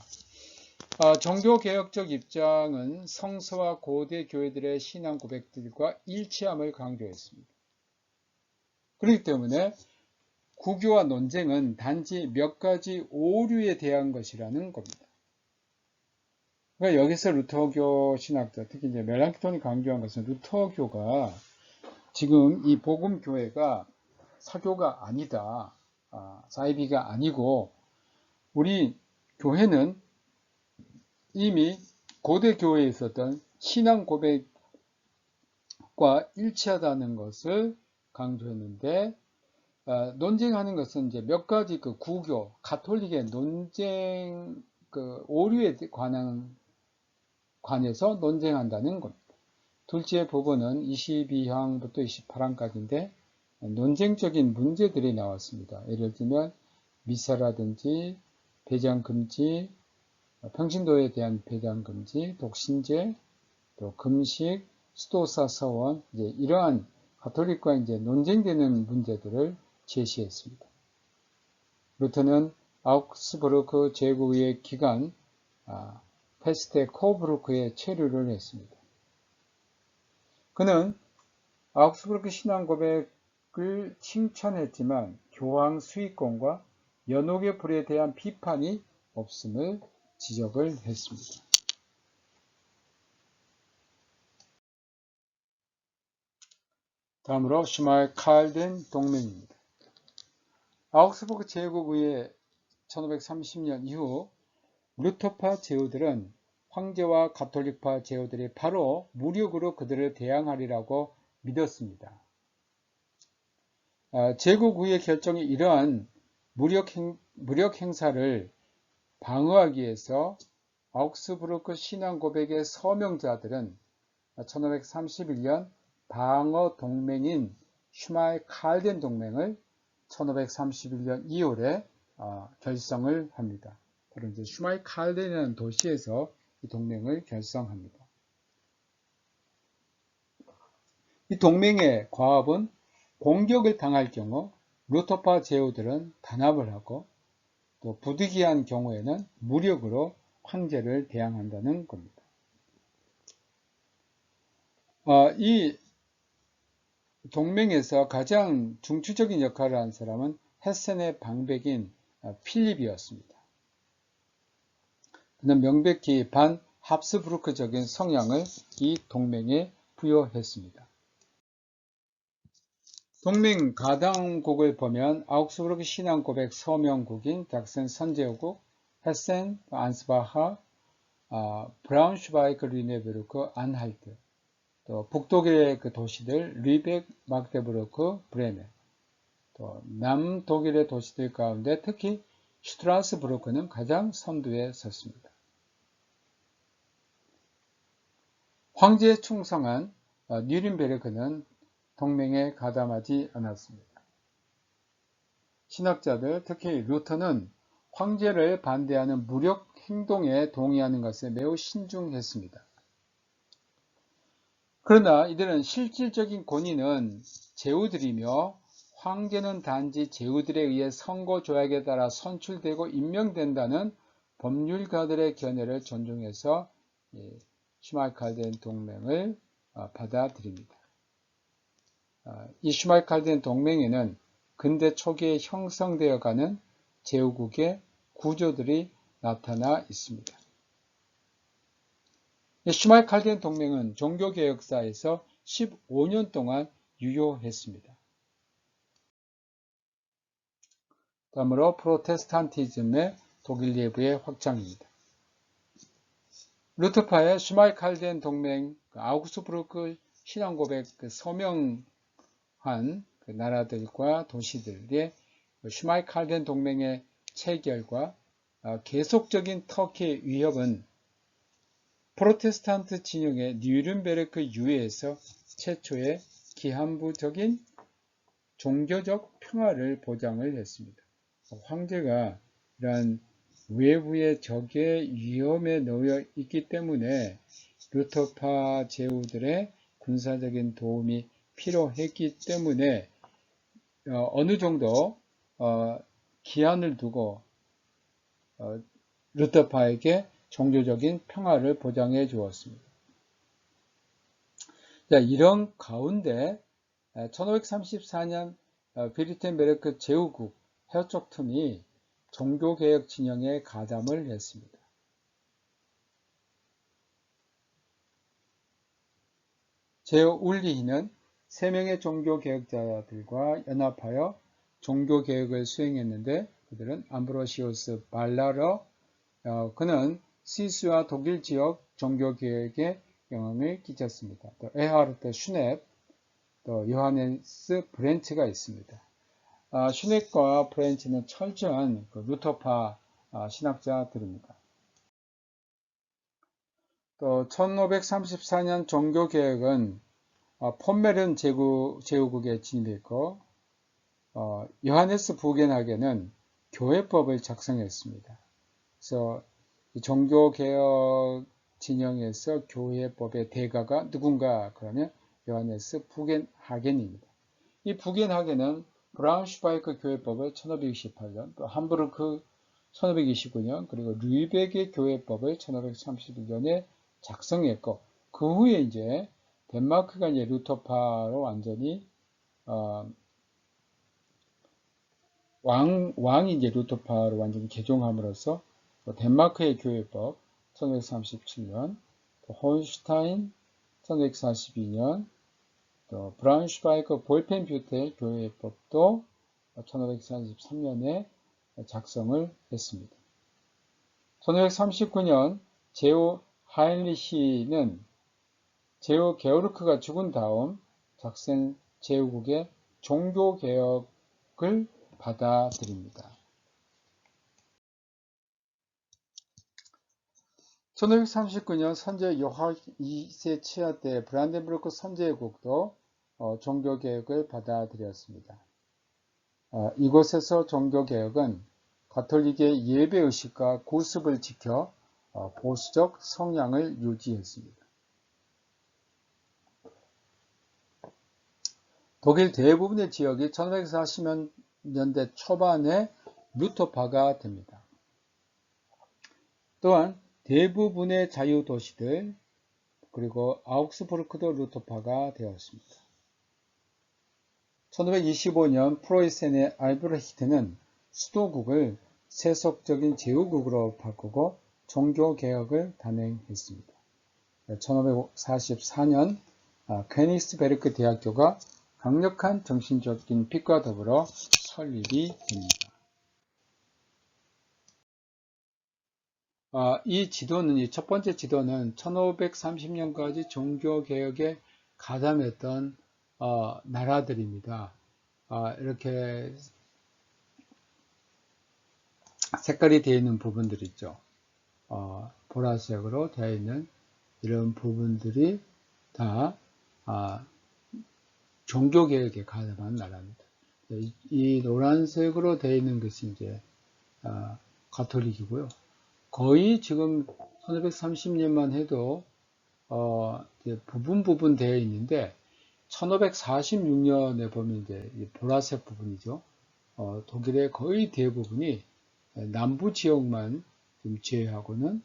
종교개혁적 입장은 성서와 고대 교회들의 신앙 고백들과 일치함을 강조했습니다. 그렇기 때문에 구교와 논쟁은 단지 몇 가지 오류에 대한 것이라는 겁니다. 그러니까 여기서 루터교 신학자, 특히 이제 멜랑키톤이 강조한 것은 루터교가 지금 이 복음교회가 사교가 아니다, 사이비가 아니고 우리 교회는 이미 고대 교회에 있었던 신앙 고백과 일치하다는 것을 강조했는데 논쟁하는 것은 이제 몇 가지 그 구교, 가톨릭의 논쟁 오류에 관해서 논쟁한다는 겁니다. 둘째 부분은 22항부터 28항까지인데 논쟁적인 문제들이 나왔습니다. 예를 들면 미사라든지 배장 금지, 평신도에 대한 배당 금지, 독신제, 또 금식, 수도사 서원, 이러한 가톨릭과 논쟁되는 문제들을 제시했습니다. 루터는 아우크스부르크 제국의 기간 페스테 코브루크에 체류를 했습니다. 그는 아우크스부르크 신앙 고백을 칭찬했지만 교황 수익권과 연옥의 불에 대한 비판이 없음을 지적을 했습니다. 다음으로 슈마이칼덴 동맹입니다. 아우크스부르크 제국의 1530년 이후 루터파 제후들은 황제와 가톨릭파 제후들이 바로 무력으로 그들을 대항하리라고 믿었습니다. 제국 후의 결정이 이러한 무력 행사를 방어하기 위해서 아우크스부르크 신앙 고백의 서명자들은 1531년 방어 동맹인 슈마이칼덴 동맹을 1531년 2월에 결성을 합니다. 바로 이제 슈마이칼덴이라는 도시에서 이 동맹을 결성합니다. 이 동맹의 과업은 공격을 당할 경우 루터파 제후들은 단합을 하고 또 부득이한 경우에는 무력으로 황제를 대항한다는 겁니다. 이 동맹에서 가장 중추적인 역할을 한 사람은 헤센의 방백인 필립이었습니다. 그는 명백히 반합스부르크적인 성향을 이 동맹에 부여했습니다. 동맹 가당국을 보면 아우크스부르크 신앙 고백 서명국인 닥센 선제국, 헤센, 안스바하, 브라운슈바이크, 르네베르크, 안할트, 또 북독일의 그 도시들 리벡, magdeburg, 브레멘, 또 남독일의 도시들 가운데 특히 슈트라스부르크는 가장 선두에 섰습니다. 황제에 충성한 뉘른베르크는 동맹에 가담하지 않았습니다. 신학자들, 특히 루터는 황제를 반대하는 무력 행동에 동의하는 것에 매우 신중했습니다. 그러나 이들은 실질적인 권위는 제후들이며 황제는 단지 제후들에 의해 선거 조약에 따라 선출되고 임명된다는 법률가들의 견해를 존중해서 슈말칼덴 동맹을 받아들입니다. 이 슈말칼덴 동맹에는 근대 초기에 형성되어가는 제후국의 구조들이 나타나 있습니다. 슈말칼덴 동맹은 종교개혁사에서 15년 동안 유효했습니다. 다음으로 프로테스탄티즘의 독일 내부의 확장입니다. 루터파의 슈말칼덴 동맹, 아우구스부르크 신앙고백 서명한 나라들과 도시들의 슈말칼덴 동맹의 체결과 계속적인 터키의 위협은 프로테스탄트 진영의 뉘른베르크 유해에서 최초의 기한부적인 종교적 평화를 보장을 했습니다. 황제가 이러한 외부의 적의 위험에 놓여 있기 때문에 루터파 제후들의 군사적인 도움이 필요했기 때문에 어느 정도 기한을 두고 루터파에게 종교적인 평화를 보장해 주었습니다. 이런 가운데 1534년 비르텐베르크 제후국 헤르초그튼이 종교개혁 진영에 가담을 했습니다. 제울리히는 3명의 종교개혁자들과 연합하여 종교개혁을 수행했는데 그들은 암브로시우스 발라러, 그는 스위스와 독일 지역 종교개혁에 영향을 끼쳤습니다. 또 에하르트 슈넵, 또 요하네스 브렌츠가 있습니다. 슈넵과 브렌츠는 철저한 루터파 신학자들입니다. 또 1534년 종교개혁은 폰메른 제후국에 진입했고 요하네스 부겐하게는 교회법을 작성했습니다. 그래서 종교개혁 진영에서 교회법의 대가가 누군가 그러면 요하네스 부겐하겐입니다. 이 부겐하겐은 브라운슈바이크 교회법을 1528년, 또 함부르크 1529년, 그리고 르이벡의 교회법을 1531년에 작성했고, 그 후에 이제 덴마크가 이제 루터파로 완전히 왕이 이제 루터파로 완전히 개종함으로써 덴마크의 교회법 1537년, 또 홀슈타인 1542년, 또 브라운슈바이크 볼펜뷰테 교회법도 1543년에 작성을 했습니다. 1539년 제후 하인리히는 제후 게오르크가 죽은 다음 작센 제후국의 종교개혁을 받아들입니다. 1539년 선제 요한 2세 치하 때 브란덴부르크 선제국도 종교개혁을 받아들였습니다. 이곳에서 종교개혁은 가톨릭의 예배의식과 구습을 지켜 보수적 성향을 유지했습니다. 독일 대부분의 지역이 1540년대 초반에 루터파가 됩니다. 또한 대부분의 자유도시들 그리고 아우크스부르크도 루터파가 되었습니다. 1525년 프로이센의 알브레히트는 수도국을 세속적인 제후국으로 바꾸고 종교개혁을 단행했습니다. 1544년 케니스베르크 대학교가 강력한 정신적인 빛과 더불어 설립이 됩니다. 이 첫 번째 지도는 1530년까지 종교개혁에 가담했던 나라들입니다. 이렇게 색깔이 되어 있는 부분들 있죠. 보라색으로 되어 있는 이런 부분들이 다 종교개혁에 가담한 나라입니다. 이 노란색으로 되어 있는 것이 이제 가톨릭이고요. 거의 지금 1530년만 해도 부분 되어 있는데 1546년에 보면 이제 이 보라색 부분이죠. 독일의 거의 대부분이 남부 지역만 좀 제외하고는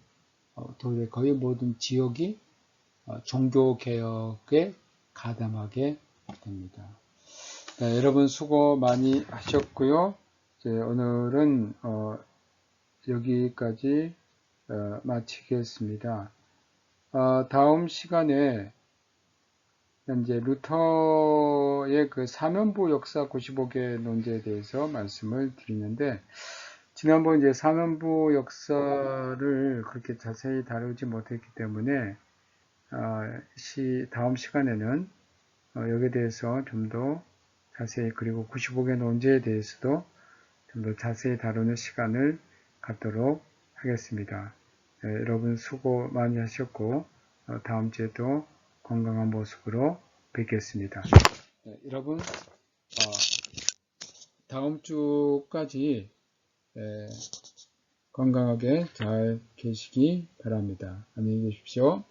독일의 거의 모든 지역이 종교 개혁에 가담하게 됩니다. 네, 여러분 수고 많이 하셨고요. 오늘은 여기까지 마치겠습니다. 다음 시간에 현재 루터의 그 사면부 역사 95개 논제에 대해서 말씀을 드리는데, 지난번 이제 사면부 역사를 그렇게 자세히 다루지 못했기 때문에 다음 시간에는 여기에 대해서 좀 더 자세히, 그리고 95개 논제에 대해서도 좀 더 자세히 다루는 시간을 갖도록 하겠습니다. 네, 여러분 수고 많이 하셨고 다음 주에도 건강한 모습으로 뵙겠습니다. 네, 여러분 다음 주까지 건강하게 잘 계시기 바랍니다. 안녕히 계십시오.